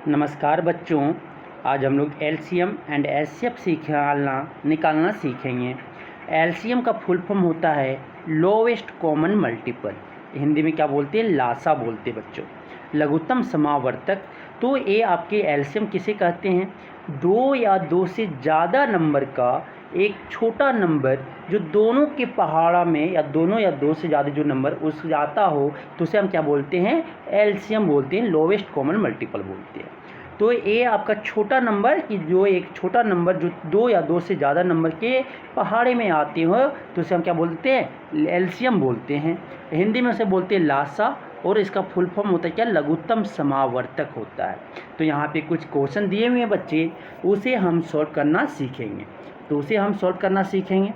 नमस्कार बच्चों, आज हम लोग एलसीएम एंड एचसीएफ निकालना सीखेंगे। एलसीएम का फुल फॉर्म होता है लोवेस्ट कॉमन मल्टीपल, हिंदी में क्या बोलते हैं, लासा बोलते हैं बच्चों। लघुत्तम समावर्तक, तो ये आपके एलसीएम किसे कहते हैं, दो या दो से ज़्यादा नंबर का एक छोटा नंबर जो दोनों के पहाड़ा में या दोनों या दो से ज़्यादा जो नंबर उस आता हो तो उसे हम क्या बोलते हैं, एलसीएम बोलते हैं, लोवेस्ट कॉमन मल्टीपल बोलते हैं। तो ये आपका छोटा नंबर कि जो एक छोटा नंबर जो दो या दो से ज़्यादा नंबर के पहाड़े में आते हो तो उसे हम क्या बोलते हैं, एलसीएम बोलते हैं। हिंदी में उसे बोलते हैं लासा, और इसका फुल फॉर्म होता है क्या, लघुत्तम समावर्तक होता है। तो यहाँ पे कुछ क्वेश्चन दिए हुए हैं बच्चे, उसे हम सॉल्व करना सीखेंगे।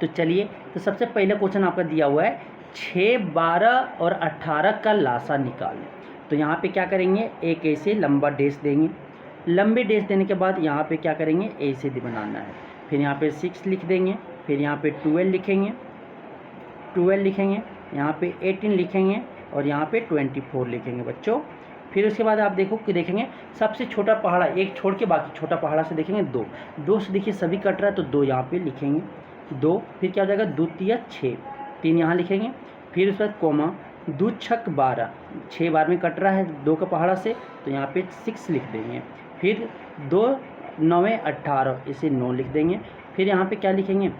तो चलिए, तो सबसे पहले क्वेश्चन आपका दिया हुआ है 6, 12 और 18 का लासा निकालें। तो यहाँ पे क्या करेंगे, एक ऐसे लंबा डेश देंगे। लंबे डेश देने के बाद यहाँ पे क्या करेंगे, ऐसे बनाना है। फिर यहाँ पे 6 लिख देंगे, फिर यहाँ पे 12 लिखेंगे, यहाँ पे 18 लिखेंगे और यहाँ पे 24 लिखेंगे बच्चों। फिर उसके बाद आप देखेंगे सबसे छोटा पहाड़ा एक छोड़ के बाकी छोटा पहाड़ा से देखेंगे दो से देखिए सभी कट रहा है तो 2 यहाँ पे लिखेंगे 2। फिर क्या हो जाएगा, 2 तिया 6, 3 यहाँ लिखेंगे। फिर उसके बाद कोमा 2 छक 12, 6 बार में कट रहा है 2 का पहाड़ा से तो यहाँ पे 6 लिख देंगे। फिर 2 9 18, इसे 9 लिख देंगे। फिर यहाँ पे क्या लिखेंगे,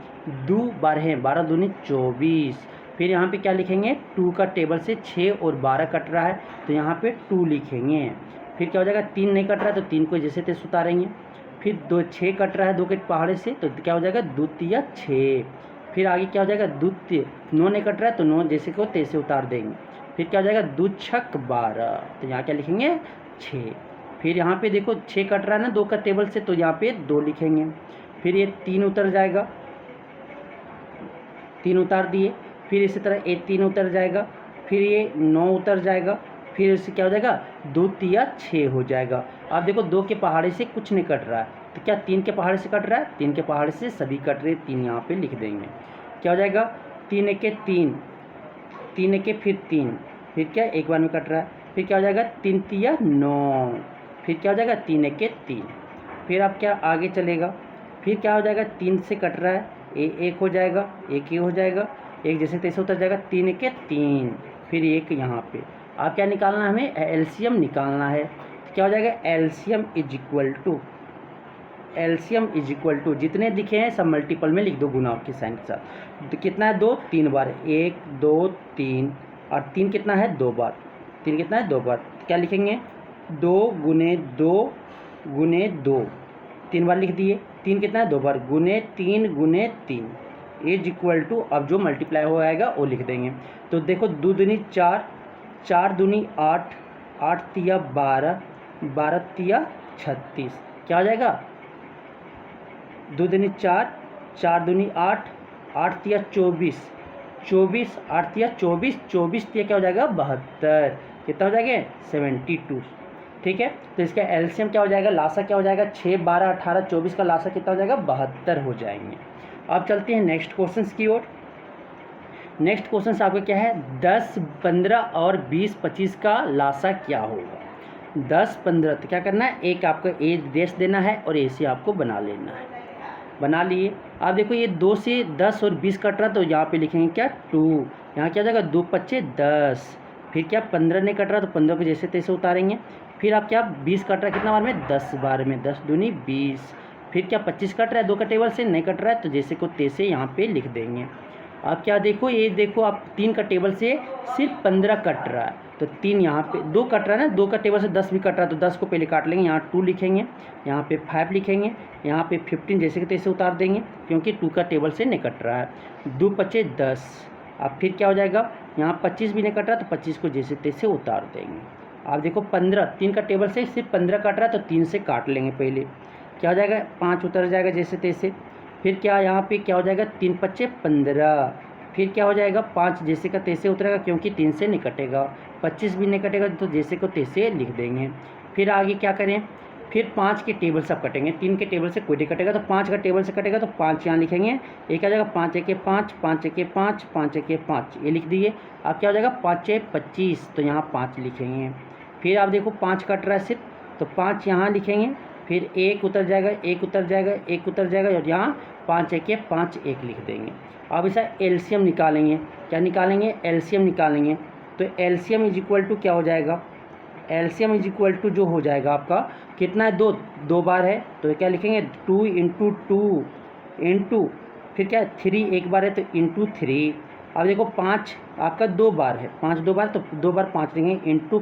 2 12, 12 दूनी 24। फिर यहाँ पे क्या लिखेंगे, 2 का टेबल से 6 और 12 कट रहा है तो यहाँ पे 2 लिखेंगे। फिर क्या हो जाएगा, 3 नहीं कट रहा है तो 3 को जैसे तैसे उतारेंगे। फिर 2 6 कट रहा है 2 के पहाड़े से तो क्या हो जाएगा, 2 तिया 6। फिर आगे क्या हो जाएगा, 9 नहीं कट रहा है तो 9 जैसे को तैसे उतार देंगे। फिर क्या हो जाएगा, 2 छक 12, तो यहाँ क्या लिखेंगे 6। फिर यहाँ पे देखो 6 कट रहा है ना 2 का टेबल से तो यहाँ पे 2 लिखेंगे। फिर ये 3 उतर जाएगा, 3 उतार दिए। फिर इसी तरह ये 3 उतर जाएगा, फिर ये 9 उतर जाएगा। फिर इससे क्या हो जाएगा, 2 तिया 6 हो जाएगा। अब देखो 2 के पहाड़े से कुछ नहीं कट रहा है तो क्या 3 के पहाड़े से कट रहा है, 3 के पहाड़े से सभी कट रहे, 3 यहाँ पे लिख देंगे। क्या हो जाएगा, 3 एके 3, 3 एके फिर 3, फिर क्या एक बार में कट रहा है। फिर क्या हो जाएगा, 3 तिया 9, फिर क्या हो जाएगा 3 एके 3। फिर आप क्या आगे चलेगा, फिर क्या हो जाएगा, 3 से कट रहा है एक हो जाएगा, एक ये हो जाएगा, एक जैसे तैसे उतर जाएगा, 3 एके 3, फिर एक यहाँ पे। आप क्या निकालना है, हमें एलसीएम निकालना है। तो क्या हो जाएगा, एलसीएम इज इक्वल टू जितने दिखे हैं सब मल्टीपल में लिख दो गुना के साइन के साथ। तो कितना है, 2 3 बार, 1 2 3, और 3 कितना है 2 बार, 3 कितना है 2 बार। तो क्या लिखेंगे, 2 गुने 2 गुने 2, 3 बार लिख दिए। 3 कितना है 2 बार, गुने 3 गुने 3 इज इक्वल टू, अब जो मल्टीप्लाई हो आएगा वो लिख देंगे। तो देखो 2 दूनी 4, 4 दूनी 8, 8 तिया 12, 12 तिया 36, क्या हो जाएगा, 2 दूनी 4, 4 दूनी 8, 8 तिया 24, 24 8 तिया 24, 24 तिया क्या हो जाएगा 72, कितना हो जाएगा 72। ठीक है, तो इसका एलसीएम क्या हो जाएगा, लासा क्या हो जाएगा, 6 12 18 24 का लासा कितना हो जाएगा, 72 हो जाएंगे। अब चलते हैं नेक्स्ट क्वेश्चन की ओर। नेक्स्ट क्वेश्चन आपका क्या है, 10 15 और 20 25 का लासा क्या होगा। 10 15 तो क्या करना है, एक आपको ए देश देना है और ए से आपको बना लेना है। बना लिए। आप देखो ये 2 से 10 और 20 कट रहा तो यहाँ पे लिखेंगे क्या 2, यहाँ क्या हो जाएगा 2 5 10। फिर क्या 15 नहीं कट रहा तो 15 को जैसे तैसे उतारेंगे। फिर आप क्या 20 कट रहा है कितना बार में, 10 बार में, 10 दूनी 20। फिर क्या 25 कट रहा है 2 का टेबल से, नहीं कट रहा है तो जैसे को तैसे यहाँ पे लिख देंगे। अब क्या देखो, ये देखो आप 3 का टेबल से सिर्फ 15 कट रहा है तो 3 यहाँ पे, 2 कट रहा है ना 2 का टेबल से 10 भी कट रहा है तो 10 को पहले काट लेंगे, यहाँ 2 लिखेंगे, यहाँ पे 5 लिखेंगे, यहाँ पे 15 जैसे कि तैसे उतार देंगे क्योंकि 2 का टेबल से नहीं कट रहा है। 2 5 10। अब फिर क्या हो जाएगा, यहाँ 25 भी नहीं कट रहा तो 25 को जैसे तैसे उतार देंगे। आप देखो 15, 3 का टेबल से सिर्फ 15 कट रहा है तो 3 से काट लेंगे पहले। क्या हो जाएगा, 5 उतर जाएगा जैसे तैसे। फिर क्या यहाँ पे क्या हो जाएगा, 3 5 15। फिर क्या हो जाएगा, 5 जैसे का तैसे उतरेगा क्योंकि 3 से नहीं कटेगा। 25 भी नहीं कटेगा तो जैसे को तैसे लिख देंगे। फिर आगे क्या करें, फिर 5 के टेबल सब कटेंगे, 3 के टेबल से कोई नहीं कटेगा तो 5 का टेबल से कटेगा तो 5 यहाँ लिखेंगे। एक आ जाएगा 5 1 5, 5 1 5, 5 1 5, ये लिख दिए। अब क्या हो जाएगा 5 6 25 तो यहाँ 5 लिखेंगे। फिर आप देखो 5 कट रहा है सिर्फ, तो 5 यहाँ लिखेंगे, फिर 1 उतर जाएगा, 1 उतर जाएगा, 1 उतर जाएगा, और यहाँ 5 1 5 1 लिख देंगे। अब इसका एलसीएम निकालेंगे। क्या निकालेंगे? एलसीएम निकालेंगे। तो एलसीएम इज इक्वल टू क्या हो जाएगा? एलसीएम इज इक्वल टू जो हो जाएगा आपका कितना है, 2 बार है, तो क्या लिखेंगे 2 इंटू 2 इंटू फिर क्या 3 एक बार है तो इंटू 3। अब देखो 5 आपका 2 बार है, 5 2 बार, तो 2 बार 5 लेंगे इंटू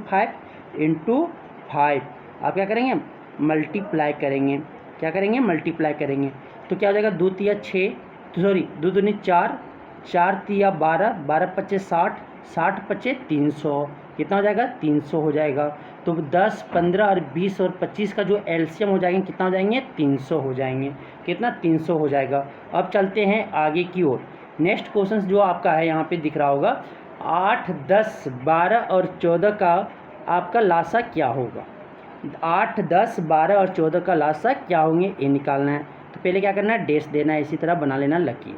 5 आप क्या करेंगे? मल्टीप्लाई करेंगे। क्या करेंगे? मल्टीप्लाई करेंगे। तो क्या हो जाएगा? 2 तिया 6, सॉरी 2 दूनी 4, 4 तिया 12, 12 पच्चे 60, 60 पच्चे 300, कितना हो जाएगा? 300 हो जाएगा। तो 10 15 और 20 और 25 का जो एलसीएम हो जाएंगे कितना हो जाएंगे? 300 हो जाएंगे। कितना? 300 हो जाएगा। अब चलते हैं आगे की ओर। नेक्स्ट क्वेश्चन जो आपका है यहाँ पे दिख रहा होगा, 8 10 12 और 14 का आपका लासा क्या होगा? 8 10 12 और 14 का लासा क्या होंगे, ये निकालना है। तो पहले क्या करना है? डैश देना है, इसी तरह बना लेना लकीर।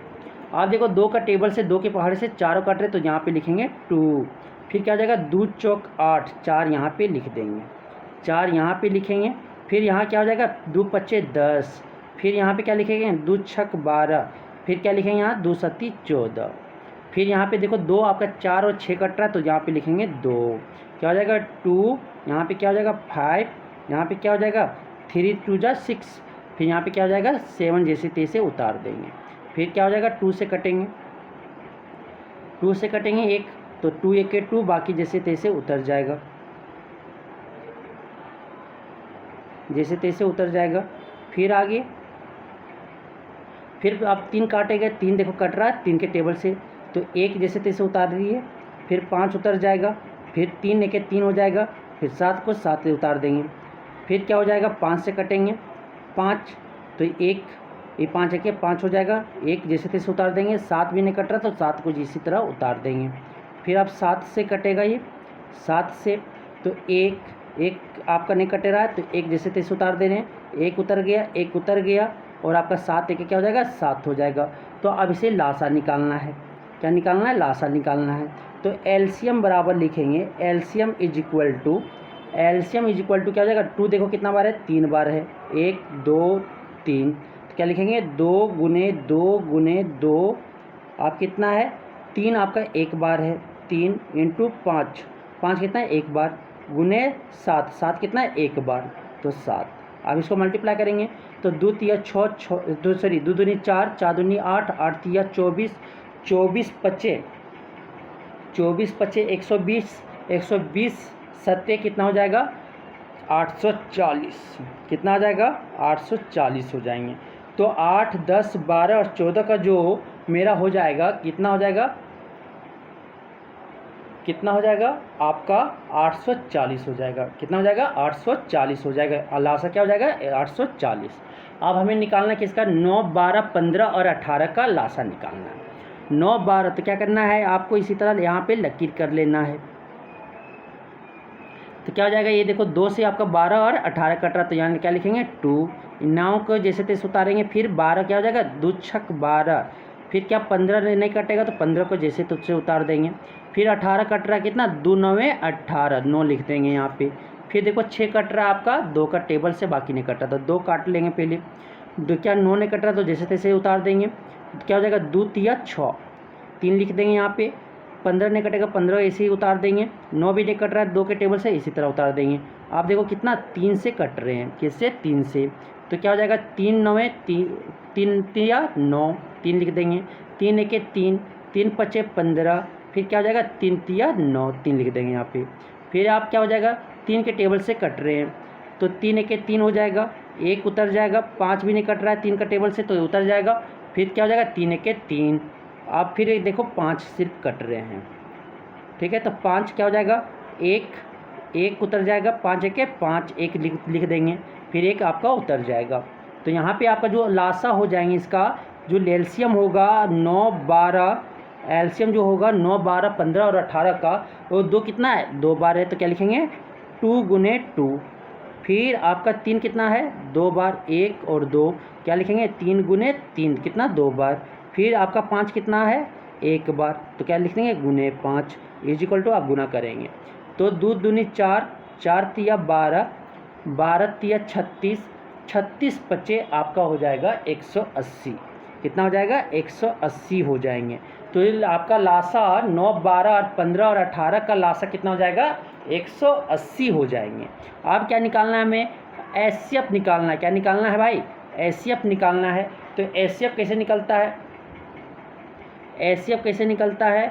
आप देखो 2 का टेबल से 2 के पहाड़े से 4 कट रहे, तो यहाँ पे लिखेंगे 2। फिर क्या हो जाएगा? 2 चौक 8, 4 यहाँ पे लिख देंगे, 4 यहाँ पे लिखेंगे। फिर यहाँ क्या हो जाएगा? 2 पच्चे 10, फिर यहाँ पे क्या लिखेंगे? 2 छक 12, फिर क्या लिखेंगे? यहाँ 2 सत्ती 14। फिर यहाँ पे देखो 2 आपका 4 और 6 कट रहा है, तो यहाँ पे लिखेंगे 2। क्या हो जाएगा? 2, यहाँ पे क्या हो जाएगा? 5, यहाँ पे क्या हो जाएगा? 3 2 जा 6, फिर यहाँ पे क्या हो जाएगा? 7 जैसे तैसे उतार देंगे। फिर क्या हो जाएगा? 2 से कटेंगे, 2 से कटेंगे 1, तो 2 1 के 2, बाकी जैसे तैसे उतर जाएगा, जैसे तैसे उतर जाएगा। फिर आगे, फिर आप 3 काटेंगे, 3 देखो कट रहा है 3 के टेबल से, तो 1 जैसे तैसे उतार रही फिर 5 उतर जाएगा, फिर 3 1 3 हो जाएगा, फिर 7 को 7 से उतार देंगे। फिर क्या हो जाएगा? 5 से कटेंगे, 5 तो 1, ये 5 1 5 हो जाएगा, 1 जैसे तैसे उतार देंगे। 7 भी नहीं कट रहा, तो 7 को इसी तरह उतार देंगे। फिर आप 7 से कटेगा, ये 7 से, तो 1 आपका नहीं कटे रहा है, तो 1 जैसे तैसे उतार दे रहे हैं, 1 उतर गया, 1 उतर गया, और आपका 7 1 क्या हो जाएगा? 7 हो जाएगा। तो अब इसे लासा निकालना है। क्या निकालना है? लासा निकालना है। तो एलसीएम बराबर लिखेंगे, एलसीएम इज इक्वल टू क्या हो जाएगा? 2 देखो कितना बार है? 3 बार है, 1 2 3, तो क्या लिखेंगे? 2 गुने 2 गुने 2, आप कितना है? 3 आपका 1 बार है, 3 इंटू 5, 5 कितना है? 1 बार, गुने 7, 7 कितना है? 1 बार, तो 7। अब इसको मल्टीप्लाई करेंगे, तो 2 तिया 6 2 दूनी 4, 4 दूनी 8, 8 तिया 24, 24 पच्चे 120, 120 सत्ते कितना हो जाएगा? 840। कितना आ जाएगा? 840 हो जाएंगे। तो 8 10 12 और 14 का जो मेरा हो जाएगा, कितना हो जाएगा? कितना हो जाएगा आपका? 840 हो जाएगा। कितना हो जाएगा? 840 हो जाएगा। लासा क्या हो जाएगा? 840। अब हमें निकालना किसका? 9 12 15 और 18 का लासा निकालना है। 9 12, तो क्या करना है आपको? इसी तरह यहाँ पे लकीर कर लेना है। तो क्या हो जाएगा? ये देखो 2 से आपका 12 और 18 कट रहा, तो यहाँ क्या लिखेंगे? 2। 9 को जैसे तैसे उतारेंगे, फिर 12 क्या हो जाएगा? 2 छक 12, फिर क्या 15 नहीं कटेगा, तो 15 को जैसे तुझसे उतार देंगे। फिर 18 कट रहा है, कितना? 2 9 18, 9 लिख देंगे यहाँ पे। फिर देखो 6 कट रहा है आपका, 2 का टेबल से, बाकी नहीं कट रहा, तो 2 काट लेंगे पहले। क्या 9 नहीं कट रहा, तो जैसे तैसे उतार देंगे। क्या हो जाएगा? 2 तिया 6, 3 लिख देंगे यहाँ पे। 15 नहीं कटेगा, 15 ऐसे ही उतार देंगे। 9 भी नहीं कट रहा है 2 के टेबल से, इसी तरह उतार देंगे। आप देखो कितना? 3 से कट रहे हैं, किससे? 3 से। तो क्या हो जाएगा? 3 9 3 तिया 9, 3 लिख देंगे। 3 1 3, 3 पच्चे 15, फिर क्या हो जाएगा? 3 तिया 9, 3 लिख देंगे यहाँ पे। फिर आप क्या हो जाएगा? 3 के टेबल से कट रहे हैं, तो 3 1 3 हो जाएगा, 1 उतर जाएगा। 5 भी नहीं कट रहा है 3 का टेबल से, तो उतर जाएगा। फिर क्या हो जाएगा? 3 1 3। आप फिर देखो 5 सिर्फ कट रहे हैं, ठीक है, तो 5 क्या हो जाएगा? 1 उतर जाएगा, 5 1 5, 1 लिख देंगे, फिर 1 आपका उतर जाएगा। तो यहाँ पे आपका जो लासा हो जाएंगे, इसका जो एलसीएम होगा 9 12, एलसीएम जो होगा 9 12 15 और 18 का, वो 2 कितना है? 2 बार है, तो क्या लिखेंगे? 2 गुने 2। फिर आपका 3 कितना है? 2 बार, 1 और 2, क्या लिखेंगे? 3 गुने 3, कितना? 2 बार। फिर आपका 5 कितना है? 1 बार, तो क्या लिख देंगे? गुने 5 इज इक्वल टू, आप गुना करेंगे, तो 2 दूनी 4, 4 तिया 12, 12 तिया 36, 36 पचे आपका हो जाएगा 180। कितना हो जाएगा? 180 हो जाएंगे। तो ये आपका लासा 9, 12 और 15 और 18 का लासा कितना हो जाएगा? 180 हो जाएंगे। अब क्या निकालना है हमें? एचसीएफ निकालना है। क्या निकालना है भाई? एचसीएफ निकालना है। तो एचसीएफ कैसे निकलता है? एचसीएफ कैसे निकलता है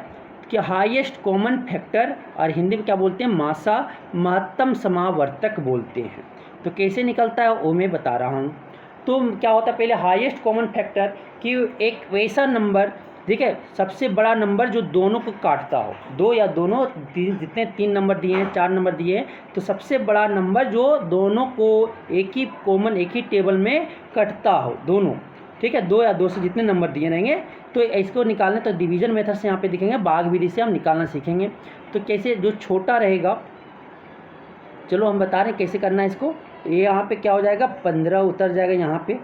कि हाईएस्ट कॉमन फैक्टर, और हिंदी में क्या बोलते हैं? मासा, महत्तम समावर्तक बोलते हैं। तो कैसे निकलता है वो मैं बता रहा हूँ। तो क्या होता है पहले हाईएस्ट कॉमन फैक्टर कि एक वैसा नंबर, ठीक है, सबसे बड़ा नंबर जो दोनों को काटता हो, दो या दोनों जितने 3 नंबर दिए हैं, 4 नंबर दिए हैं, तो सबसे बड़ा नंबर जो दोनों को एक ही कॉमन, एक ही टेबल में कटता हो दोनों, ठीक है, 2 या 2 से जितने नंबर दिए रहेंगे। तो इसको निकालने तो डिवीजन मेथड से यहाँ पे दिखेंगे, बाग विधि से हम निकालना सीखेंगे। तो कैसे, जो छोटा रहेगा, चलो हम बता रहे हैं कैसे करना है इसको। ये यहाँ पे क्या हो जाएगा? 15 उतर जाएगा यहाँ पे,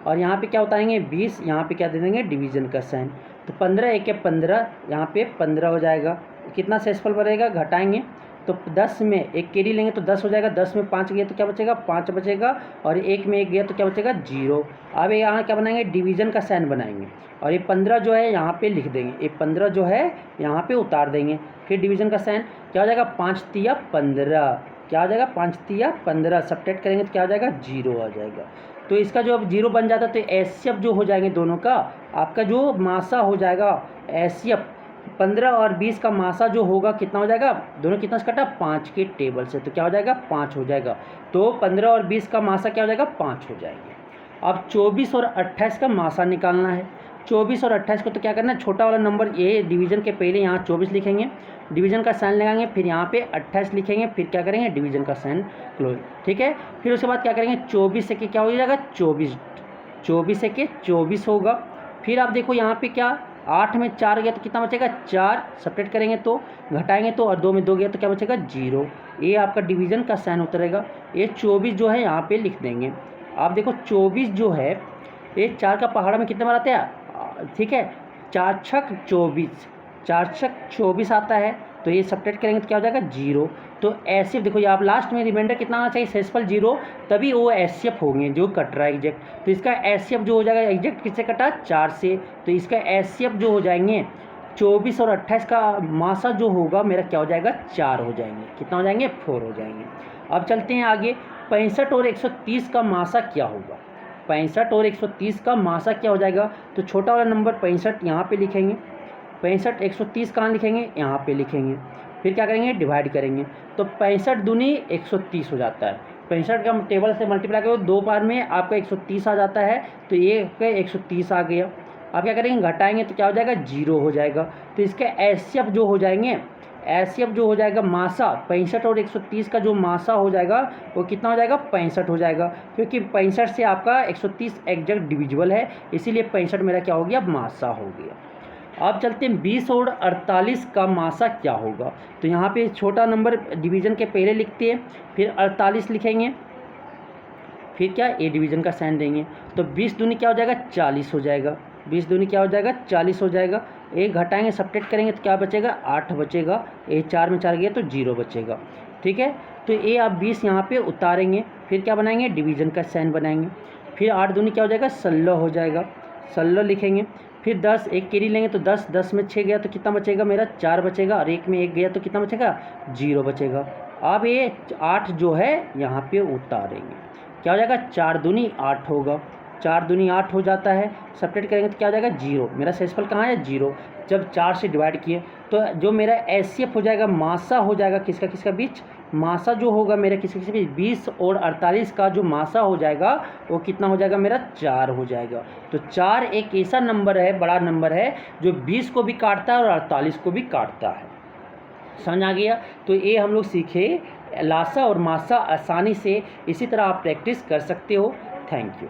और यहाँ पे क्या उतारेंगे? 20, यहाँ पे क्या दे देंगे? डिवीजन का साइन। तो 15 एक 15, यहाँ पे 15 हो जाएगा। कितना सेसफल बनेगा? घटाएंगे तो 10 में एक कैरी लेंगे तो 10 हो जाएगा। 10 में 5 गया तो क्या बचेगा? 5 बचेगा, और 1 में 1 गया तो क्या बचेगा? 0। अब यहाँ क्या बनाएंगे? डिवीजन का साइन बनाएंगे, और ये 15 जो है यहाँ पे लिख देंगे, ये 15 जो है यहाँ पे उतार देंगे। फिर डिवीजन का साइन क्या हो जाएगा? 5 तिया 15, क्या हो जाएगा? 5 तिया 15, सब्ट्रैक्ट करेंगे तो क्या हो जाएगा? 0 आ जाएगा। तो इसका जो अब 0 बन जाता है तो एचसीएफ जो हो जाएंगे दोनों का, आपका जो मासा हो जाएगा एचसीएफ 15 और 20 का मासा जो होगा कितना हो जाएगा? दोनों कितना से कटा? 5 के टेबल से, तो क्या हो जाएगा? 5 हो जाएगा। तो 15 और 20 का मासा क्या हो जाएगा? 5 हो जाएंगे। अब 24 और 28 का मासा निकालना है। 24 और 28 को तो क्या करना है? छोटा वाला नंबर ये डिवीजन के पहले यहाँ 24 लिखेंगे, डिवीजन का साइन लगाएंगे, फिर यहाँ पे 28 लिखेंगे, फिर क्या करेंगे? डिवीजन का साइन क्लोज, ठीक है। फिर उसके बाद क्या करेंगे? 24 से के क्या हो जाएगा? 24, 24 से के 24 होगा। फिर आप देखो यहाँ पे क्या, 8 में 4 गया तो कितना बचेगा? 4, सब्ट्रैक्ट करेंगे तो, घटाएंगे तो, और 2 में 2 गया तो क्या बचेगा? 0। ये आपका डिवीजन का साइन उतरेगा। ये 24 जो है यहाँ पे लिख देंगे। आप देखो 24 जो है, ये 4 का पहाड़ा में कितने बार आते हैं? ठीक है, 4 छक 24, 4 छक 24 आता है। तो ये सब्ट्रैक्ट करेंगे तो क्या हो जाएगा? 0। तो एचसीएफ देखो, ये आप लास्ट में रिमाइंडर कितना आना चाहिए? सेसफल 0, तभी वो एचसीएफ होंगे जो कट रहा है एग्जैक्ट। तो इसका एचसीएफ जो हो जाएगा एग्जैक्ट किससे कटा? 4 से। तो इसका एचसीएफ जो हो जाएंगे 24 और 28 का मासा जो होगा मेरा क्या हो जाएगा? 4 हो जाएंगे। कितना हो जाएंगे? 4 हो जाएंगे। अब चलते हैं आगे। 65 और 130 का मासा क्या होगा? 65 और 130 का मासा क्या हो जाएगा? तो छोटा वाला नंबर 65 यहाँ पे लिखेंगे, 65 130 कहाँ लिखेंगे? यहाँ पे लिखेंगे। फिर क्या करेंगे? डिवाइड करेंगे। तो 65 दूनी 130 हो जाता है। 65 का टेबल से मल्टीप्लाई करो 2 बार में आपका 130 आ जाता है। तो ये 130 आ गया। अब क्या करेंगे? घटाएंगे तो क्या हो जाएगा? 0 हो जाएगा। तो इसके एचसीएफ जो हो जाएंगे, एचसीएफ जो हो जाएगा मासा, 65 और 130 का जो मासा हो जाएगा वो कितना हो जाएगा? 65 हो जाएगा, क्योंकि 65 से आपका 130 एग्जैक्ट डिविजिबल है, इसीलिए 65 मेरा क्या हो गया? मासा हो गया। अब चलते हैं 20 और 48 का मासा क्या होगा। तो यहाँ पे छोटा नंबर डिवीजन के पहले लिखते हैं, फिर 48 लिखेंगे, फिर क्या? ए डिवीजन का साइन देंगे। तो 20 दूनी क्या हो जाएगा? 40 हो जाएगा। 20 दूनी क्या हो जाएगा? 40 हो जाएगा। एक घटाएंगे, सब्ट्रैक्ट करेंगे तो क्या बचेगा? 8 बचेगा। ए 4 में 4 गया तो 0 बचेगा, ठीक है। तो ये आप 20 यहाँ पे उतारेंगे, फिर क्या बनाएंगे? डिवीजन का साइन बनाएंगे। फिर 8 दूनी क्या हो जाएगा? 16 हो जाएगा, 16 लिखेंगे। फिर 10, एक कैरी लेंगे तो 10, 10 में 6 गया तो कितना बचेगा? मेरा 4 बचेगा, और 1 में 1 गया तो कितना बचेगा? 0 बचेगा। अब ये 8 जो है यहाँ पे उतारेंगे, क्या हो जाएगा? 4 दूनी 8 होगा, 4 दूनी 8 हो जाता है। सब्ट्रैक्ट करेंगे तो क्या हो जाएगा? 0। मेरा सेसफल कहाँ है? 0। जब 4 से डिवाइड किए तो जो मेरा एचसीएफ हो जाएगा, मासा हो जाएगा किसका किसका बीच? मासा जो होगा मेरा किसके किसके बीच? 20 और 48 का जो मासा हो जाएगा वो कितना हो जाएगा? मेरा 4 हो जाएगा। तो 4 एक ऐसा नंबर है, बड़ा नंबर है, जो 20 को भी काटता है और 48 को भी काटता है। समझ आ गया? तो ये हम लोग सीखे लासा और मासा आसानी से। इसी तरह आप प्रैक्टिस कर सकते हो। Thank you.